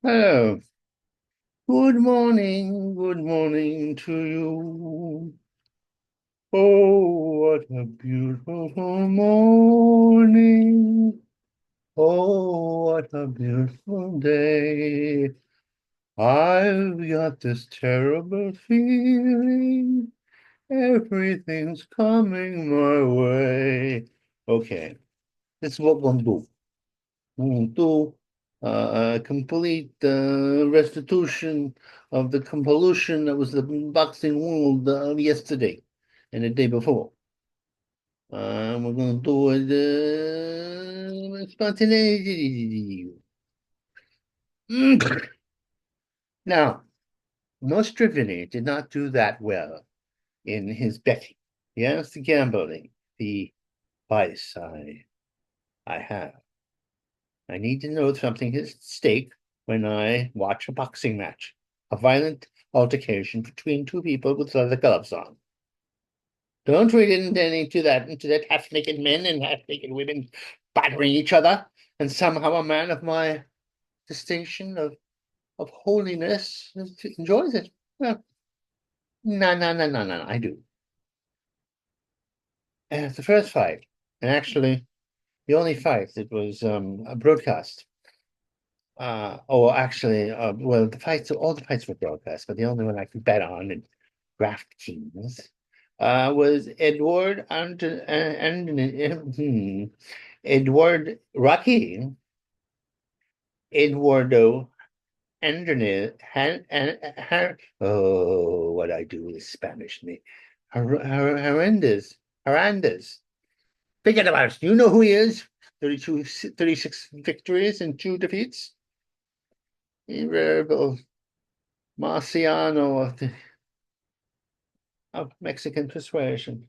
Hello. Good morning to you. Oh, what a beautiful morning. Oh, what a beautiful day. I've got this terrible feeling everything's coming my way. Okay, this is what we're gonna do. To complete restitution of the compulsion that was the boxing world yesterday and the day before. We're going to do it spontaneity. Now, Nostrovini did not do that well in his betting. Yes, the gambling, the vice I have. I need to know something is at stake when I watch a boxing match, a violent altercation between two people with leather gloves on. Don't read into that half-naked men and half-naked women battering each other, and somehow a man of my distinction of holiness enjoys it. Well, no, no, no, no, no, I do. The first fight, and actually the only fight that was a broadcast. Actually, well, all the fights were broadcast, but the only one I could bet on in DraftKings was Edward Rocky, Eduardo what I do is Spanish me. Hernandez. Forget about it. You know who he is. 36 victories and 2 defeats. Verbal Marciano of Mexican persuasion.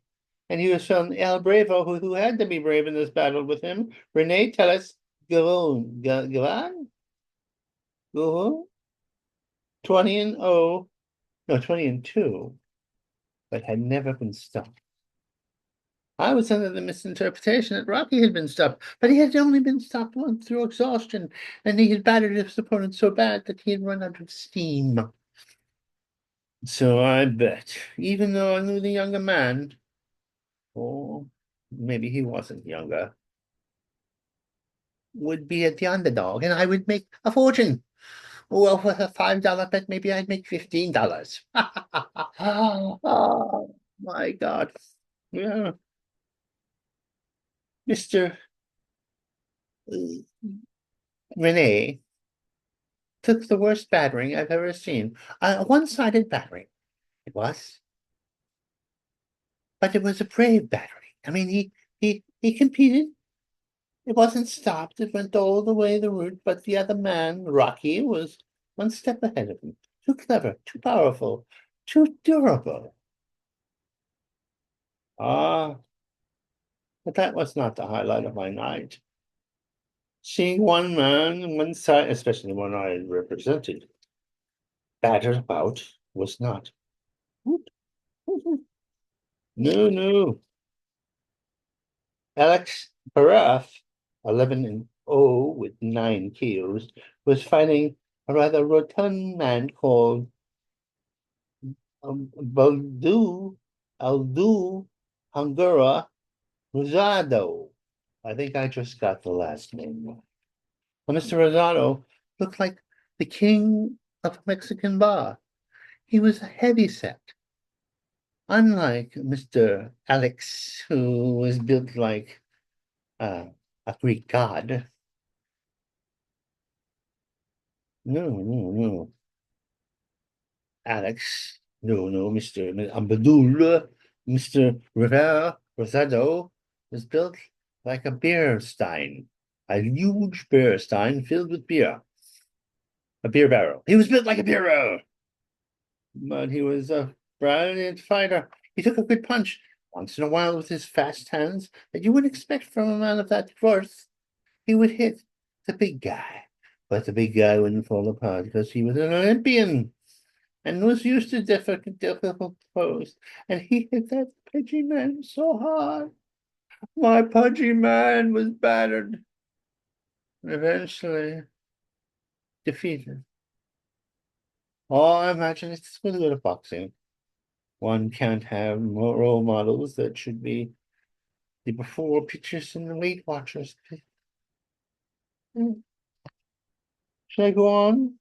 And he was from El Bravo, who had to be brave in this battle with him. Rene Tellez Gavan? 20 and 0, no, 20 and 2, but had never been stopped. I was under the misinterpretation that Rocky had been stopped, but he had only been stopped once through exhaustion, and he had battered his opponent so bad that he had run out of steam. So I bet, even though I knew the younger man, or maybe he wasn't younger, would be at the underdog, and I would make a fortune. Well, for a $5 bet, maybe I'd make $15. Oh my God. Yeah. Mr. Renee took the worst battering I've ever seen. A one-sided battering. It was, but it was a brave battering. I mean, he competed. It wasn't stopped. It went all the way the route, but the other man, Rocky, was one step ahead of him. Too clever, too powerful, too durable. Ah, but that was not the highlight of my night. Seeing one man, one side, especially the one I represented, battered about was not. No, no. Alex Paraf, 11 and 0 with 9 kills, was fighting a rather rotund man called Baldu Aldu Hungura Rosado. I think I just got the last name wrong. Well, Mr. Rosado looked like the king of Mexican bar. He was a heavy set, unlike Mr. Alex, who was built like uh, a Greek god. No, no, no. Alex, no, no, Mr. Abdul, Mr. Rivera Rosado was built like a beer stein, a huge beer stein filled with beer, a beer barrel. He was built like a beer barrel, but he was a brilliant fighter. He took a good punch once in a while with his fast hands that you would expect from a man of that worth. He would hit the big guy, but the big guy wouldn't fall apart because he was an Olympian and was used to difficult foes. And he hit that pudgy man so hard. My pudgy man was battered. And eventually, defeated. Oh, I imagine it's really good at boxing. One can't have more role models that should be the before pictures and the Weight Watchers. Hmm. Should I go on?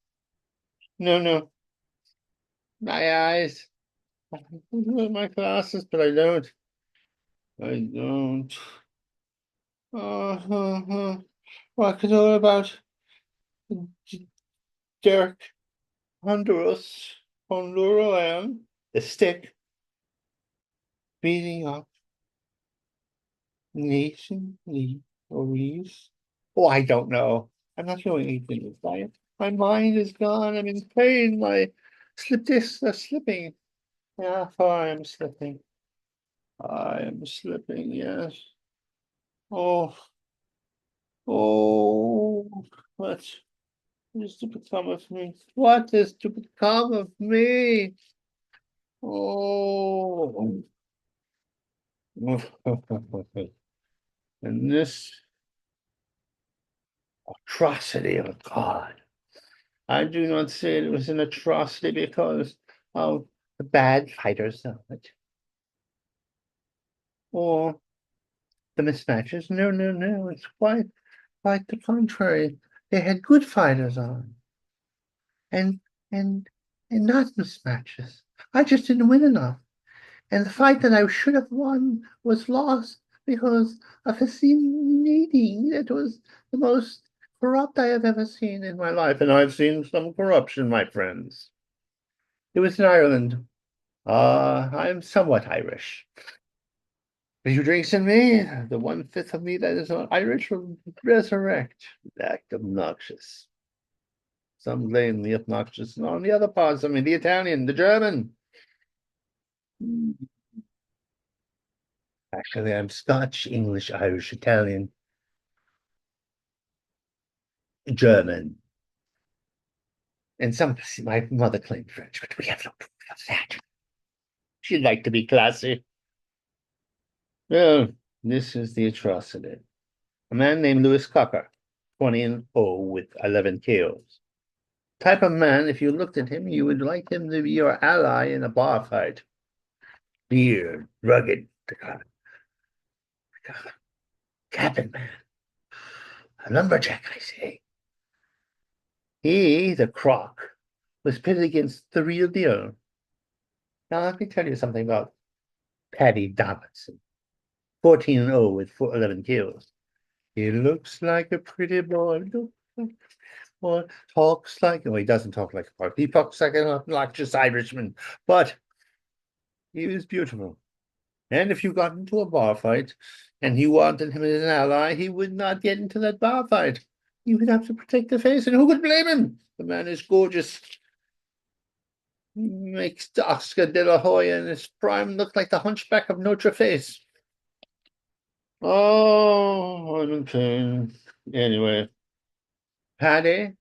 No, no. My eyes. I have my glasses, but I don't. I don't. What is all about Derek Honduran, the stick beating up Nation Lee Louise. Oh, I don't know. I'm not doing anything with that. My mind is gone. I'm in pain. My slip discs are slipping. Yeah, I am slipping. I am slipping, yes. Oh, oh, what is to become of me? What is to become of me? Oh, and this atrocity of God. I do not say it was an atrocity because of the bad fighters of it or the mismatches. No, no, no. It's quite the contrary. They had good fighters on and and not mismatches. I just didn't win enough. And the fight that I should have won was lost because of a scene meeting that was the most corrupt I have ever seen in my life. And I've seen some corruption, my friends. It was in Ireland. I'm somewhat Irish. But you drinks in me, the 1/5 of me that is not Irish will resurrect. Act obnoxious. Some blame the obnoxious on the other parts of me, the Italian, the German. Actually, I'm Scotch, English, Irish, Italian, German. And some, my mother claimed French, but we have no proof of that. She'd like to be classy. Well, this is the atrocity. A man named Lewis Cocker, 20 and 0 with 11 KOs. Type of man, if you looked at him, you would like him to be your ally in a bar fight. Beard, rugged, cabin man, a lumberjack, I say. He, the croc, was pitted against the real deal. Now, let me tell you something about Paddy Davidson, 14 and 0 with 11 kills. He looks like a pretty boy. Boy talks like, he doesn't talk like a boy. He talks like an obnoxious Irishman, but he was beautiful. And if you got into a bar fight and you wanted him as an ally, he would not get into that bar fight. You would have to protect the face, and who could blame him? The man is gorgeous. He makes Oscar de la Hoya in his prime look like the hunchback of Notre Face. Oh, I'm in pain. Anyway, Paddy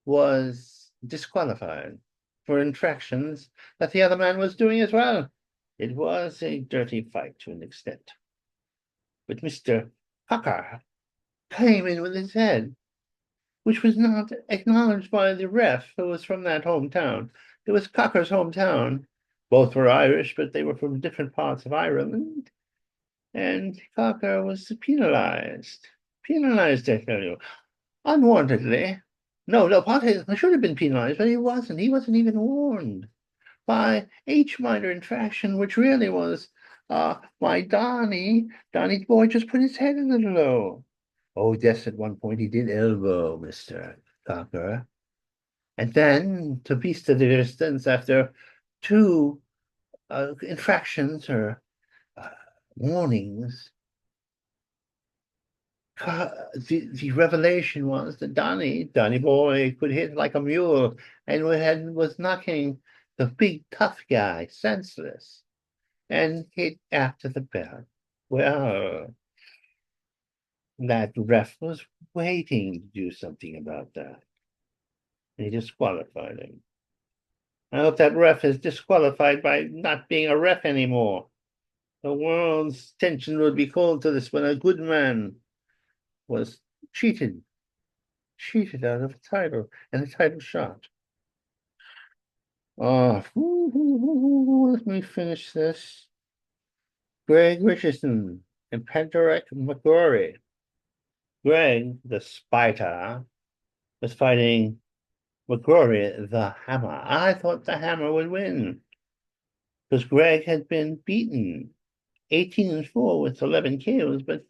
was disqualified for infractions that the other man was doing as well. It was a dirty fight to an extent. But Mr. Pucker came in with his head, which was not acknowledged by the ref, who was from that hometown. It was Cocker's hometown. Both were Irish, but they were from different parts of Ireland. And Cocker was penalized. Penalized, I tell you, unwarrantedly. No, no, Potter should have been penalized, but he wasn't. He wasn't even warned by H minor infraction, which really was my Donnie's boy just put his head in the low. Oh, yes, at one point he did elbow Mr. Cocker. And then, to piece the distance, after two infractions or uh, warnings, the revelation was that Donnie boy could hit like a mule and was knocking the big tough guy senseless and hit after the bell. Well, that ref was waiting to do something about that. And he disqualified him. I hope that ref is disqualified by not being a ref anymore. The world's attention would be called to this when a good man was cheated cheated out of a title and a title shot. Let me finish this. Greg Richardson and Pentarek McCrory. Greg, the spider, was fighting McCrory, the hammer. I thought the hammer would win because Greg had been beaten 18-4 with 11 kills, but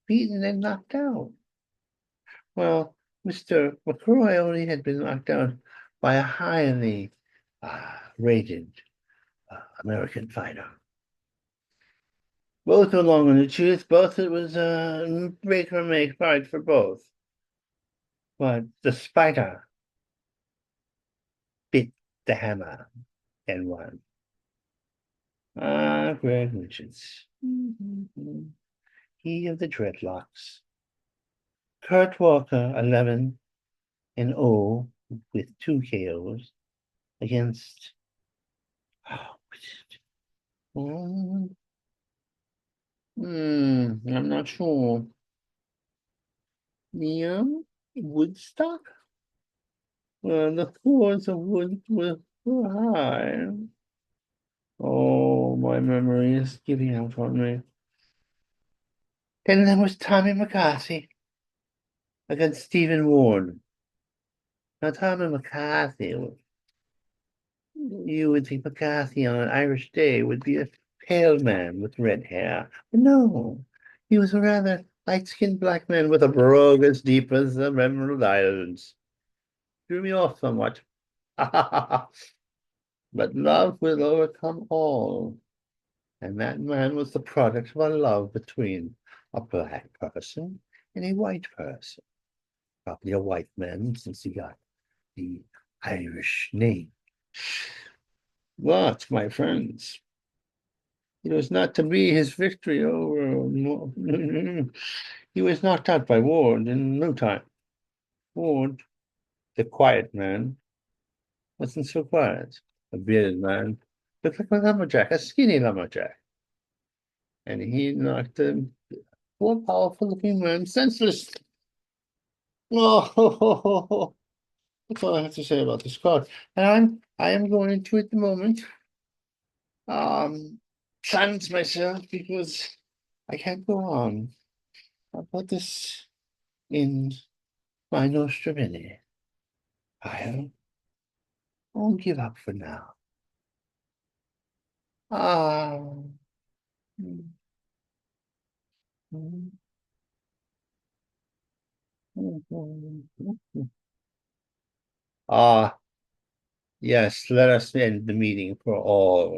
beaten and knocked out. Well, Mr. McCrory only had been knocked out by a highly rated American fighter. Both were long in the tooth. Both it was a break or make fight for both. But the spider bit the hammer and won. Greg Richards. He of the dreadlocks. Kurt Walker, 11-0 with 2 KOs against. I'm not sure. Liam Woodstock? Well, the scores of Wood were high. Oh, my memory is giving out on me. Then there was Tommy McCarthy against Stephen Ward. Now, Tommy McCarthy, you would think McCarthy on an Irish day would be a pale man with red hair. But no, he was a rather light-skinned black man with a brogue as deep as the Emerald Islands. Threw me off somewhat. But love will overcome all. And that man was the product of a love between a black person and a white person. Probably a white man, since he got the Irish name. But, my friends, it was not to be his victory over. He was knocked out by Ward in no time. Ward, the quiet man, wasn't so quiet. A bearded man, looked like a lumberjack, a skinny lumberjack. And he knocked a more powerful looking man senseless. Oh, that's all I have to say about this card. And I am going to, at the moment, silence myself because I can't go on. I'll put this in my Nostramini. I won't give up for now. Ah. Ah, yes, let us end the meeting for all.